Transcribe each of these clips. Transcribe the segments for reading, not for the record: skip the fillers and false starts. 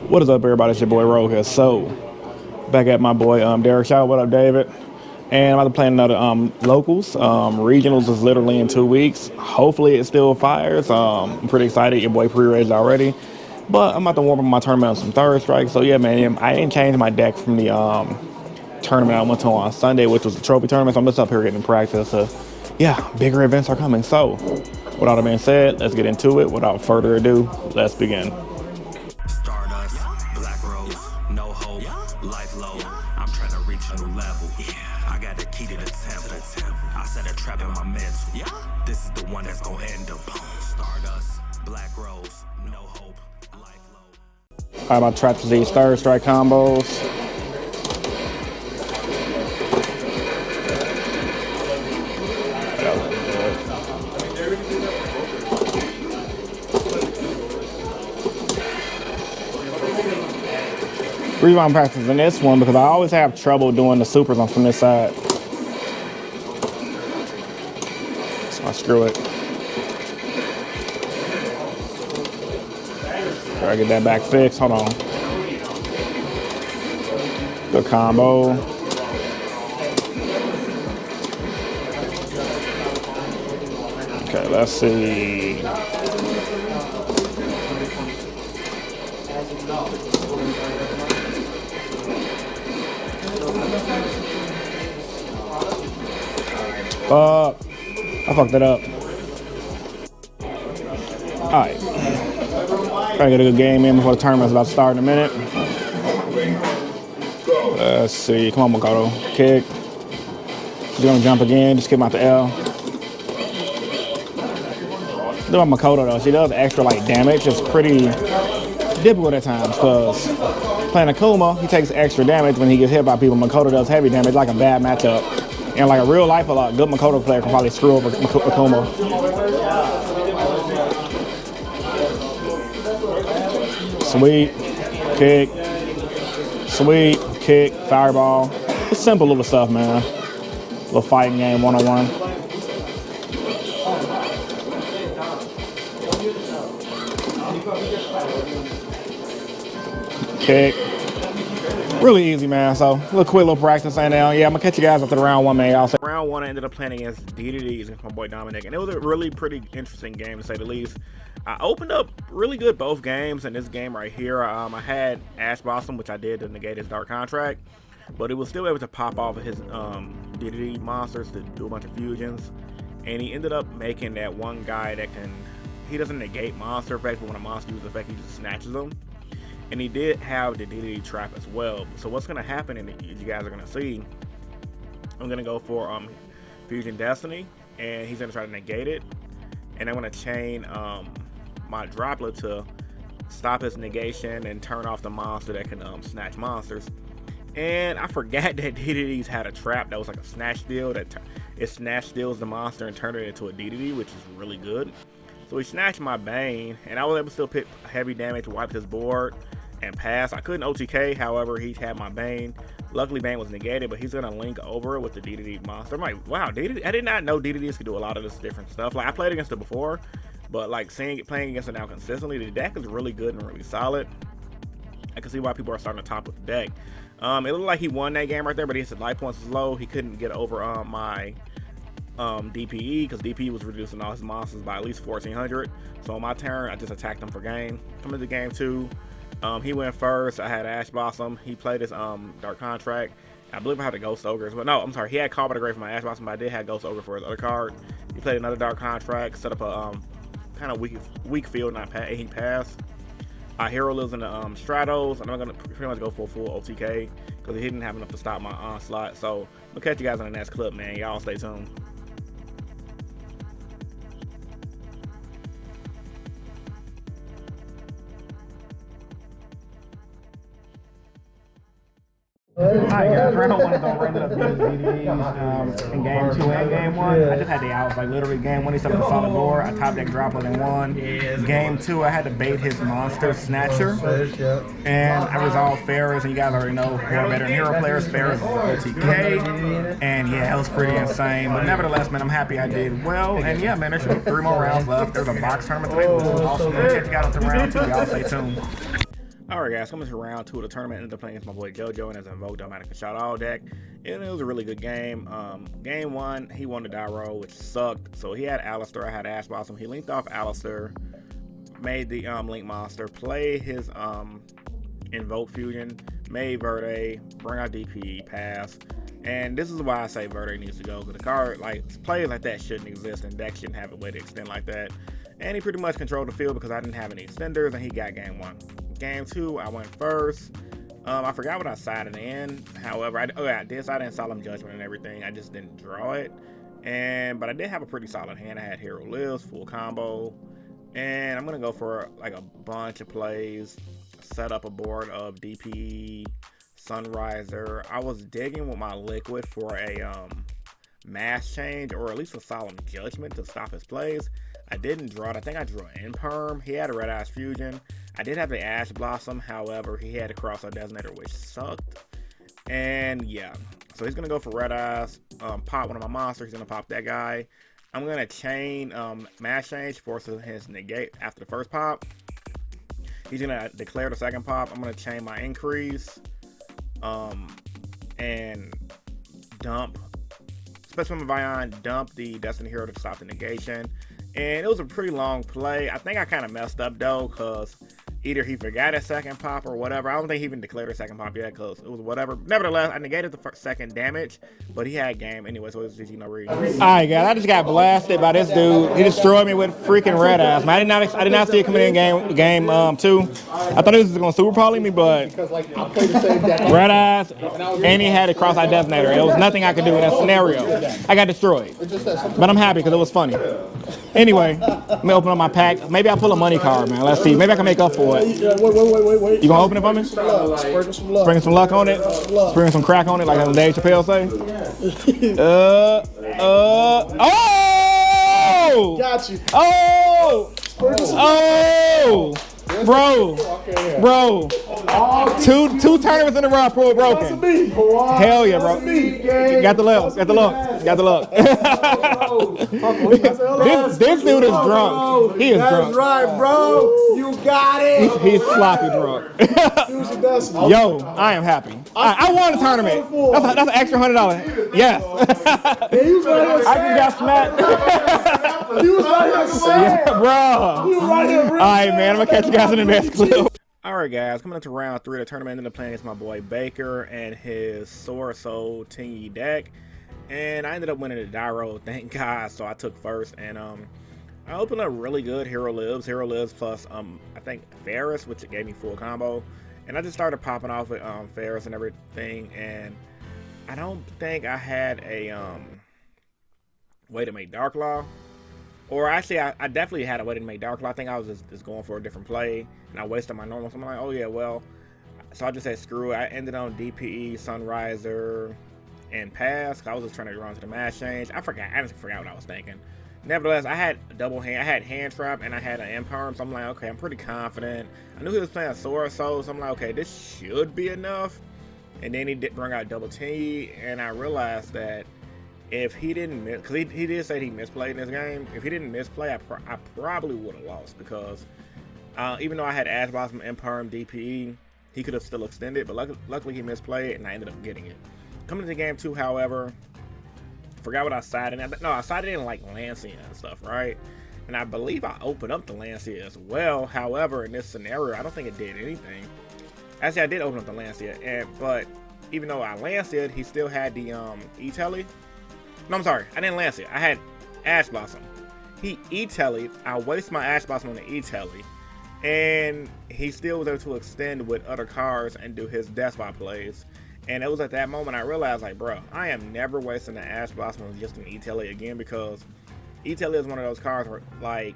What is up, everybody? It's your boy Rogue here. So, back at my boy Derek Shaw. What up, David? And I'm about to play another locals. Regionals is literally in 2 weeks. Hopefully, it still fires. I'm pretty excited. Your boy pre-raged already. But I'm about to warm up my tournament on some third strike. So, yeah, man, I didn't change my deck from the tournament I went to on Sunday, which was the trophy tournament. So, I'm just up here getting practice. Yeah, bigger events are coming. So, with all that being said, let's get into it. Without further ado, let's begin. This is the one that's gonna end them. Stardust, Black Rose, no hope, life low. I'm about to try these third strike combos. The reason I'm practicing this one because I always have trouble doing the supers on from this side. Screw it. Try to get that back fixed. Hold on. Good combo. Okay, let's see. I fucked it up. Alright. Try to get a good game in before the tournament's about to start in a minute. Let's see. Come on, Makoto. Kick. She's gonna jump again. Just kick him out the L. Do my Makoto though. She does extra like damage. It's pretty difficult at times because playing Akuma, he takes extra damage when he gets hit by people. Makoto does heavy damage, like a bad matchup. And like a real life, a good Makoto player can probably screw over Akuma. Sweet kick, sweet kick, fireball. It's simple little stuff, man. Little fighting game, one-on-one. Kick. Really easy, man. So, a little quick little practice right now. Yeah, I'm gonna catch you guys after the round one, man. Y'all say round one, I ended up playing against DDDs against my boy Dominic, and it was a really pretty interesting game to say the least. I opened up really good both games, and this game right here, I had Ash Blossom, which I did to negate his Dark Contract, but it was still able to pop off of his DDD monsters to do a bunch of fusions, and he ended up making that one guy that he doesn't negate monster effects, but when a monster uses effect, he just snatches them. And he did have the DDD trap as well. So what's going to happen, and you guys are going to see, I'm going to go for Fusion Destiny, and he's going to try to negate it. And I'm going to chain my droplet to stop his negation and turn off the monster that can snatch monsters. And I forgot that DDDs had a trap that was like a snatch steal, that it snatch steals the monster and turned it into a DDD, which is really good. So he snatched my Bane, and I was able to still pick heavy damage to wipe his board and pass. I couldn't OTK, however, he had my Bane. Luckily, Bane was negated, but he's going to link over it with the DDD monster. I'm like, wow, DDD, I did not know DDDs could do a lot of this different stuff. Like, I played against it before, but like playing against it now consistently, the deck is really good and really solid. I can see why people are starting to top with the deck. It looked like he won that game right there, but his life points was low. He couldn't get over my DPE, because DPE was reducing all his monsters by at least 1,400. So on my turn, I just attacked him for game. Coming to game two, he went first. I had Ash Blossom. He played his Dark Contract. I believe I had the Ghost Ogres, but no, I'm sorry. He had Call by the Grave for my Ash Blossom, but I did have Ghost Ogre for his other card. He played another Dark Contract, set up a kind of weak field, and he passed. Hero lives in the Stratos, and I'm gonna pretty much go for a full OTK because he didn't have enough to stop my onslaught. So we'll catch you guys on the next clip, man. Y'all stay tuned. Alright guys, round one is over. Ended up beating DDDs in game two and game one. I just had the outs. Like literally game one, he set up a solid board. I top deck droplet in one. Game two, I had to bait his monster Snatcher. And I resolved Ferris, and you guys already know who are better than hero players. Ferris is OTK. And yeah, it was pretty insane. But nevertheless, man, I'm happy I did well. And yeah, man, there should be 3 more rounds left. There's a box tournament today, which is awesome. We'll catch you guys up to round two. Y'all stay tuned. Alright guys, coming to round 2 of the tournament. Ended up playing against my boy Yugioh and his Invoked automatic shot all deck. And it was a really good game. Game 1, he won the die roll, which sucked. So he had Alistair, I had Ash Blossom. He linked off Alistair, made the Link Monster, played his Invoke Fusion, made Verde, bring out DP, pass. And this is why I say Verde needs to go, because the card, like, plays like that shouldn't exist, and decks shouldn't have a way to extend like that. And he pretty much controlled the field because I didn't have any extenders, and he got game 1. Game 2, I went first. I forgot what I sided in. However, I did side in Solemn Judgment and everything. I just didn't draw it. But I did have a pretty solid hand. I had Hero Lives, full combo. And I'm going to go for like a bunch of plays. Set up a board of DP, Sunriser. I was digging with my liquid for a mass change, or at least a Solemn Judgment to stop his plays. I didn't draw it. I think I drew an Imperm. He had a Red Eyes Fusion. I did have the Ash Blossom. However, he had a Cross-Out Designator, which sucked. And yeah, so he's going to go for Red Eyes, pop one of my monsters. He's going to pop that guy. I'm going to chain Mass Change, forces his negate after the first pop. He's going to declare the second pop. I'm going to chain my increase and dump, Specimen Vion, dump the Destiny Hero to stop the negation. And it was a pretty long play. I think I kind of messed up though, because either he forgot his second pop or whatever. I don't think he even declared a second pop yet, because it was whatever. Nevertheless, I negated the second damage, but he had game anyway, so it was GG, no read. Alright guys, I just got blasted by this dude. He destroyed me with freaking Red Eyes. Man, I did not see it coming in game 2. I thought he was going to super poly me, but Red Eyes, and he had a Cross-Eyed Designator. There was nothing I could do in that scenario. I got destroyed. But I'm happy because it was funny. Anyway, let me open up my pack. Maybe I'll pull a money card, man. Let's see. Maybe I can make up for it. Wait. You gonna open it for me? Sprinkle some luck on it. Sprinkle some crack on it, like Dave Chappelle say. Oh! Got you. Oh! Bro. Two tournaments in a row, pro broken. Hell yeah, bro. Got the luck. This dude is drunk. He is drunk. That's right, bro. You got it. He's sloppy drunk. Yo, I am happy. I won the tournament. That's an extra $100. Yes. I just got smacked. You was right here, bro. You was right here, bro. All right, man. I'm gonna catch you guys in the next clip. Alright guys, coming into round 3 of the tournament. Ended up playing against my boy Baker and his Swordsoul Tingy deck. And I ended up winning the die roll, thank God. So I took first, and I opened up really good Hero Lives plus I think Ferris, which gave me full combo. And I just started popping off with Ferris and everything, and I don't think I had a way to make Dark Law. Or actually, I definitely had a way to make Dark Law. I think I was just going for a different play, and I wasted my normal. So I'm like, oh yeah, well. So I just said screw it. I ended on DPE, Sunriser, and pass. I was just trying to run to the mass change. I just forgot what I was thinking. Nevertheless, I had double hand. I had hand trap and I had an Imperm. So I'm like, okay, I'm pretty confident. I knew he was playing Swordsoul, so I'm like, okay, this should be enough. And then he did bring out double T, and I realized that if he didn't miss, because he did say he misplayed in this game. If he didn't misplay, I probably would have lost, because even though I had Ash Blossom, Imperm, DPE, he could have still extended, but luckily he misplayed, and I ended up getting it. Coming into game 2, however, forgot what I sided in. No, I sided in like Lancia and stuff, right? And I believe I opened up the Lancia as well. However, in this scenario, I don't think it did anything. Actually, I did open up the Lancia, but even though I Lancia'd, he still had the E-Telly. No, I'm sorry, I didn't Lancia. I had Ash Blossom. He E-Tellied. I wasted my Ash Blossom on the E-Telly, and he still was able to extend with other cards and do his Death Spot plays. And it was at that moment I realized, like, bro, I am never wasting an Ash Blossom on just an E-Telly again, because E-Telly is one of those cards where, like,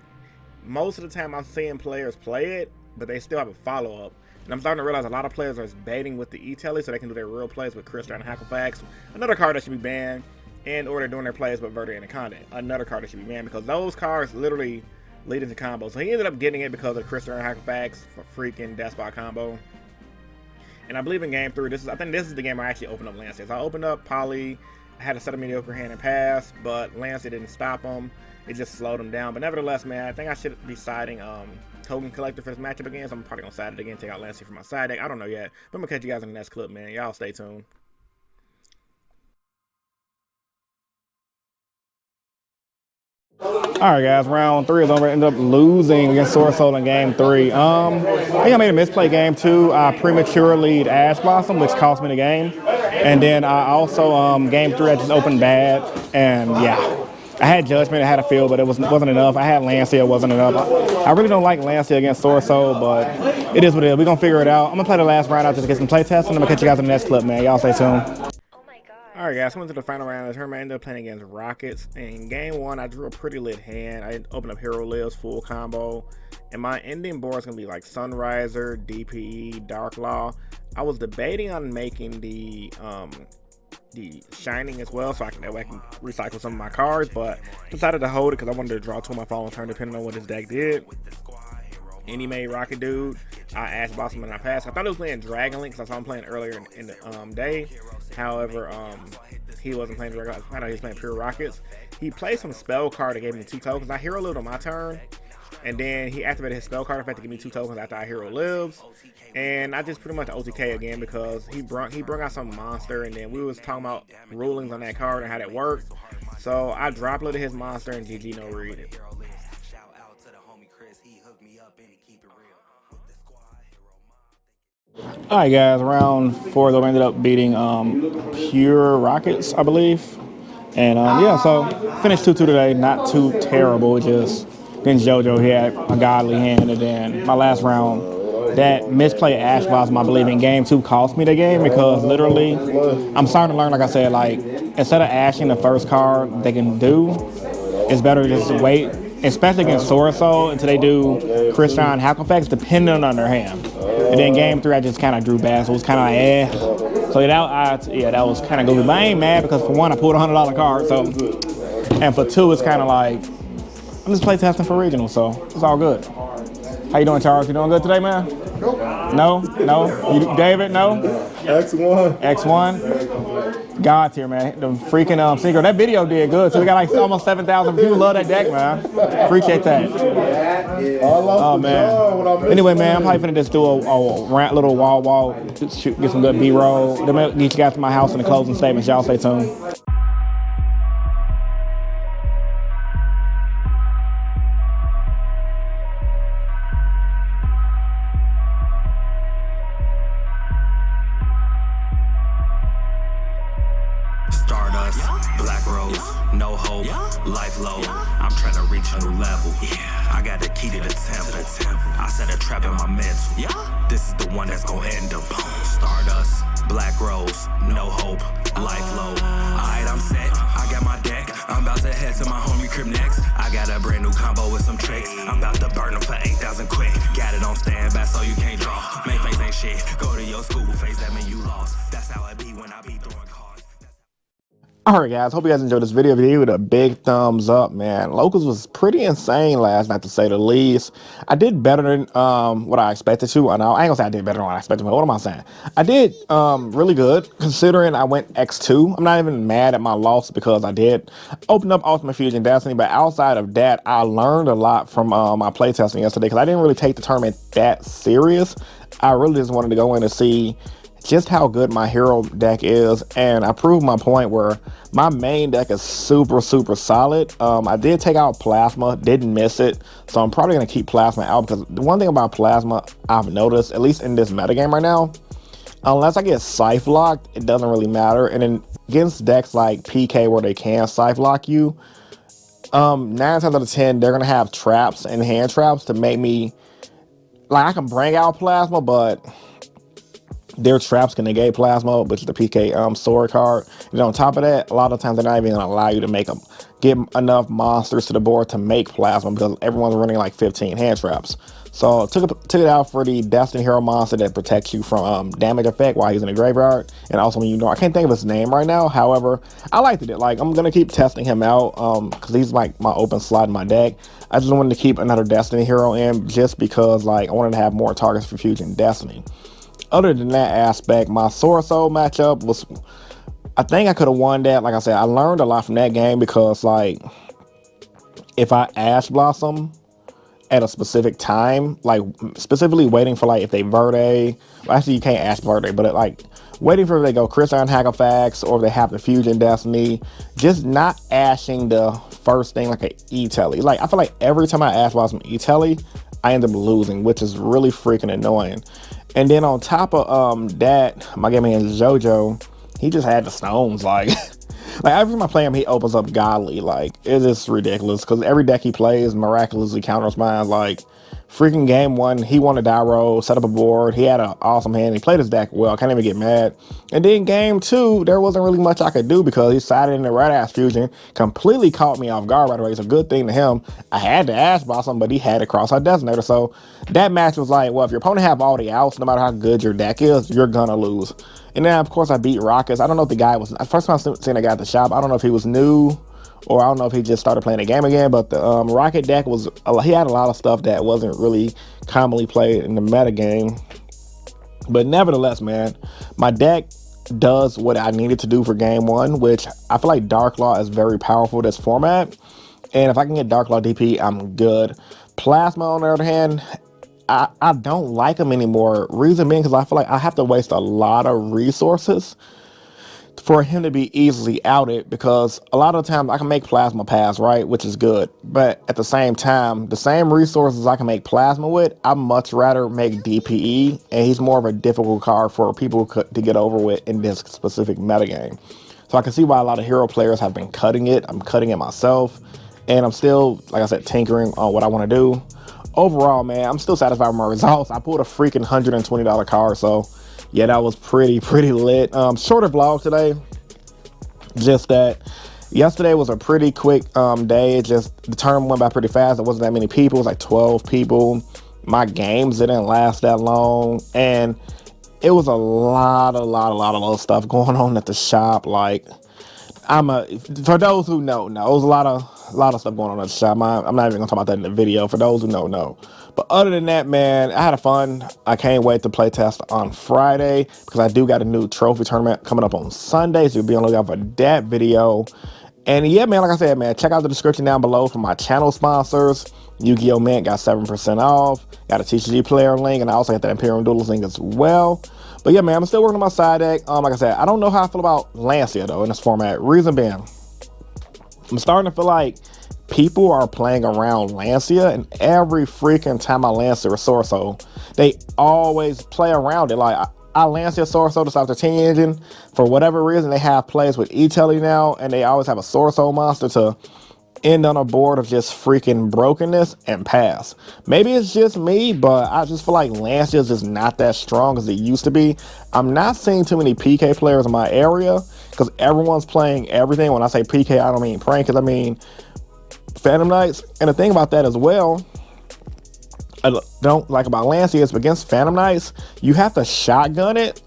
most of the time I'm seeing players play it, but they still have a follow-up. And I'm starting to realize a lot of players are baiting with the E-Telly so they can do their real plays with Crystal and Hacklefax. Another card that should be banned. And or they're doing their plays with Verde and Anaconda. Another card that should be banned, because those cards literally lead into combos. So he ended up getting it because of Crystal and Hacklefax for freaking Death Spot combo. And I believe in game 3, I think this is the game I actually opened up Lancia. So I opened up Poly. I had a set of mediocre hand and pass, but Lancia didn't stop him. It just slowed him down. But nevertheless, man, I think I should be siding token collector for this matchup again, so I'm probably gonna side it again, take out Lancey for my side deck. I don't know yet, but I'm gonna catch you guys in the next clip, man. Y'all stay tuned. All right, guys, round 3 is over. Ended up losing against Swordsoul in game 3. I think I made a misplay game 2. I prematurely Ash Blossom, which cost me the game. And then I also, game 3, I just opened bad. And yeah, I had Judgment, I had a feel, but it wasn't enough. I had Lancey, it wasn't enough. I really don't like Lancey against Swordsoul, but it is what it is. We're going to figure it out. I'm going to play the last round out just to get some play testing. I'm going to catch you guys in the next clip, man. Y'all stay tuned. Alright guys, coming to the final round of the tournament. I ended up playing against Rockets. In game 1, I drew a pretty lit hand. I opened up Hero Lives full combo. And my ending board is going to be like Sunriser, DPE, Dark Law. I was debating on making the Shining as well, so that way I can recycle some of my cards. But decided to hold it because I wanted to draw 2 on my following turn depending on what his deck did. And he made Rocket Dude. I Ash Blossom and I passed. I thought he was playing Dragon Link because I saw him playing earlier in the day. However, he wasn't playing Dragon Link. I know he was playing pure Rockets. He played some spell card that gave me 2 tokens. I Hero Lived on my turn. And then he activated his spell card effect to give me 2 tokens after I Hero Lives. And I just pretty much OTK again because he brought out some monster. And then we was talking about rulings on that card and how that worked. So I drop loaded his monster and GG no read. Alright guys, round 4 though, we ended up beating Pure Rockets, I believe. And yeah, so finished 2-2 today, not too terrible, just against Yugioh, he had a godly hand. And then my last round, that misplay Ash Blossom, I believe in game 2 cost me the game because literally, I'm starting to learn, like I said, like instead of ashing the first card they can do, it's better to just wait, especially against Swordsoul, until they do Christian hack effects depending on their hand. And then game 3, I just kind of drew bad, so it was kind of like, So that was kind of goofy. But I ain't mad because for 1, I pulled a $100 card. So, and for 2, it's kind of like, I'm just play testing for regional, so it's all good. How you doing, Charles? You doing good today, man? No? You, David, no? X1. X1? God tier, man. The freaking Secret. That video did good. So we got like almost 7,000 people. Love that deck, man. Appreciate that. Oh, man. Anyway, man, I'm probably finna just do a little wall, get some good B-roll. Then get you guys to my house in the closing statements. Y'all stay tuned. Stardust, black rose, no hope, life low. I'm trying to reach a new level. I got the key to the temple. I set a trap in my mental. This is the one that's gonna end them. Stardust, black rose, no hope, life low. Alright, I'm set. I got my deck. I'm about to head to my homie crib next. I got a brand new combo with some tricks. I'm about to burn them for 8,000 quick. Got it on standby so you can't draw. Make face ain't shit. Go to your school face, that mean you lost. That's how it be when I be throwing cards. Alright guys, hope you guys enjoyed this video. Give it a big thumbs up, man. Locals was pretty insane last night, to say the least. I did better than what I expected to. I ain't gonna say I did better than what I expected, but what am I saying? I did really good, considering I went X2. I'm not even mad at my loss because I did open up Ultimate Fusion Destiny, but outside of that, I learned a lot from my playtesting yesterday because I didn't really take the tournament that serious. I really just wanted to go in to see just how good my hero deck is, and I proved my point where my main deck is super solid. I did take out Plasma, didn't miss it, so I'm probably going to keep Plasma out because the one thing about Plasma I've noticed, at least in this metagame right now, unless I get Scythe locked, it doesn't really matter. And then against decks like PK where they can Scythe lock you, 9 times out of 10 they're going to have traps and hand traps to make me, like, I can bring out Plasma, but their traps can negate Plasma, which is the PK sword card. And on top of that, a lot of times they're not even gonna allow you to get enough monsters to the board to make Plasma because everyone's running like 15 hand traps. So took it out for the Destiny Hero monster that protects you from damage effect while he's in the graveyard. And also when I can't think of his name right now. However, I liked it. Like, I'm gonna keep testing him out because he's like my open slot in my deck. I just wanted to keep another Destiny Hero in just because, like, I wanted to have more targets for Fusion Destiny. Other than that aspect, my Swordsoul matchup was, I think I could have won that. Like I said, I learned a lot from that game because, like, if I Ash Blossom, at a specific time, like specifically waiting for like if they Verde. Well, actually, you can't ask Verde, but like waiting for if they go Christian Hackafax or if they have the Fusion Destiny, just not ashing the first thing like an E-Telly. Like I feel like every time I ask about some E-Telly, I end up losing, which is really freaking annoying. And then on top of that, my game man Yugioh, he just had the stones. Like like every time I play him, he opens up godly. Like it's just ridiculous because every deck he plays miraculously counters mine. Like freaking game one, he won a die roll, set up a board. He had an awesome hand. He played his deck well. Can't even get mad. And then game two, there wasn't really much I could do because he sided in the right ass fusion, completely caught me off guard right away. It's a good thing to him. I had to ask boss him, but he had to cross our designator. So that match was like, well, if your opponent have all the outs, no matter how good your deck is, you're gonna lose. And then of course I beat Rockets. I don't know if the guy was first time I seen the guy at the shop. I don't know if he was new or I don't know if he just started playing the game again, but the Rocket deck was, he had a lot of stuff that wasn't really commonly played in the meta game. But nevertheless, man, my deck does what I needed to do for game one, which I feel like Dark Law is very powerful this format. And if I can get Dark Law DP, I'm good. Plasma, on the other hand, I don't like him anymore. Reason being because I feel like I have to waste a lot of resources for him to be easily outed, because a lot of the times I can make Plasma pass, right, which is good, but at the same time, the same resources I can make Plasma with, I'd much rather make DPE, and he's more of a difficult card for people to get over with in this specific metagame. So I can see why a lot of hero players have been cutting it. I'm cutting it myself, and I'm still, like I said, tinkering on what I want to do. Overall, man, I'm still satisfied with my results. I pulled a freaking $120 card, so yeah, that was pretty lit. Shorter vlog today. Just that yesterday was a pretty quick day. It just, the tournament went by pretty fast. There wasn't that many people. It was like 12 people. My games didn't last that long, and it was a lot of little stuff going on at the shop. Like for those who know, it was a lot of stuff going on at the shop. I'm not even gonna talk about that in the video. For those who know. But other than that, man, I had fun. I can't wait to play test on Friday because I do got a new trophy tournament coming up on Sunday, so you'll be on the lookout for that video. And yeah, man, like I said, man, check out the description down below for my channel sponsors. Yu-Gi-Oh! Mint got 7% off. Got a TCG player link, and I also got that Imperial Duelist link as well. But yeah, man, I'm still working on my side deck. Like I said, I don't know how I feel about Lancia, though, in this format. Reason being, I'm starting to feel like people are playing around Lancia, and every freaking time I Lancia or Swordsoul, they always play around it. Like, I Lancia Swordsoul to stop the 10 engine. For whatever reason, they have plays with E-Telly now, and they always have a Swordsoul monster to end on a board of just freaking brokenness and pass. Maybe it's just me, but I just feel like Lancia is just not that strong as it used to be. I'm not seeing too many PK players in my area because everyone's playing everything. When I say PK, I don't mean prankers, I mean Phantom Knights. And the thing about that as well, I don't like about Lancia is against Phantom Knights, you have to shotgun it,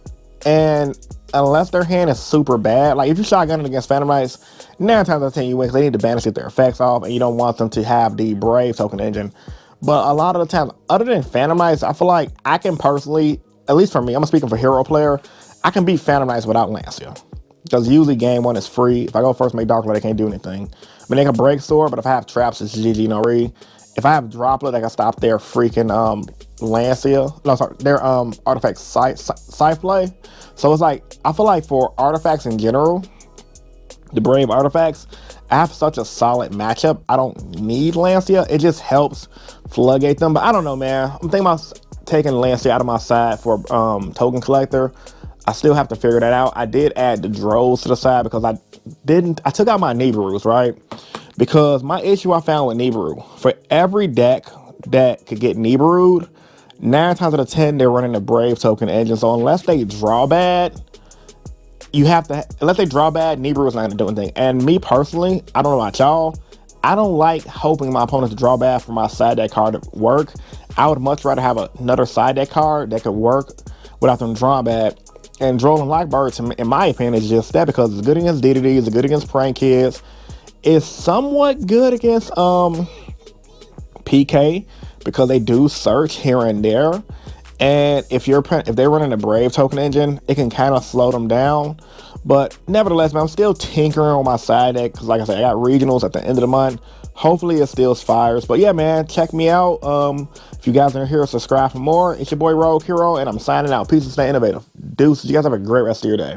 and unless their hand is super bad, like if you shotgun it against Phantom Knights, 9 times out of 10 you win because they need to banish their effects off, and you don't want them to have the Brave token engine. But a lot of the time, other than Phantom Knights, I feel like I can personally, at least for me, I'm speaking for hero player, I can beat Phantom Knights without Lancia. Because usually game one is free. If I go first make Dark Lord, they can't do anything. I mean, they can break sword, but if I have traps, it's GG no re. If I have droplet, I can stop their freaking Lancia. No, sorry, their artifact scythe play. So it's like, I feel like for artifacts in general, the Brave artifacts, I have such a solid matchup. I don't need Lancia. It just helps floodgate them. But I don't know, man. I'm thinking about taking Lancia out of my side for token collector. I still have to figure that out. I did add the droves to the side because I took out my Nibiru's, right? Because my issue I found with Nibiru, for every deck that could get Nibiru'd, 9 times out of 10, they're running the Brave token engine. So unless they draw bad, unless they draw bad, Nibiru is not going to do anything. And me personally, I don't know about y'all, I don't like hoping my opponents draw bad for my side deck card to work. I would much rather have another side deck card that could work without them drawing bad. And Drolling Lockbird, in my opinion, is just that because it's good against DDDs, it's good against prank kids. It's somewhat good against PK because they do search here and there. And if they're running a Brave token engine, it can kind of slow them down. But nevertheless, man, I'm still tinkering on my side deck because, like I said, I got regionals at the end of the month Hopefully it still fires. But yeah, man, check me out. If you guys are here, subscribe for more. It's your boy Rogue Hero, and I'm signing out. Peace and stay innovative. Deuces, you guys have a great rest of your day.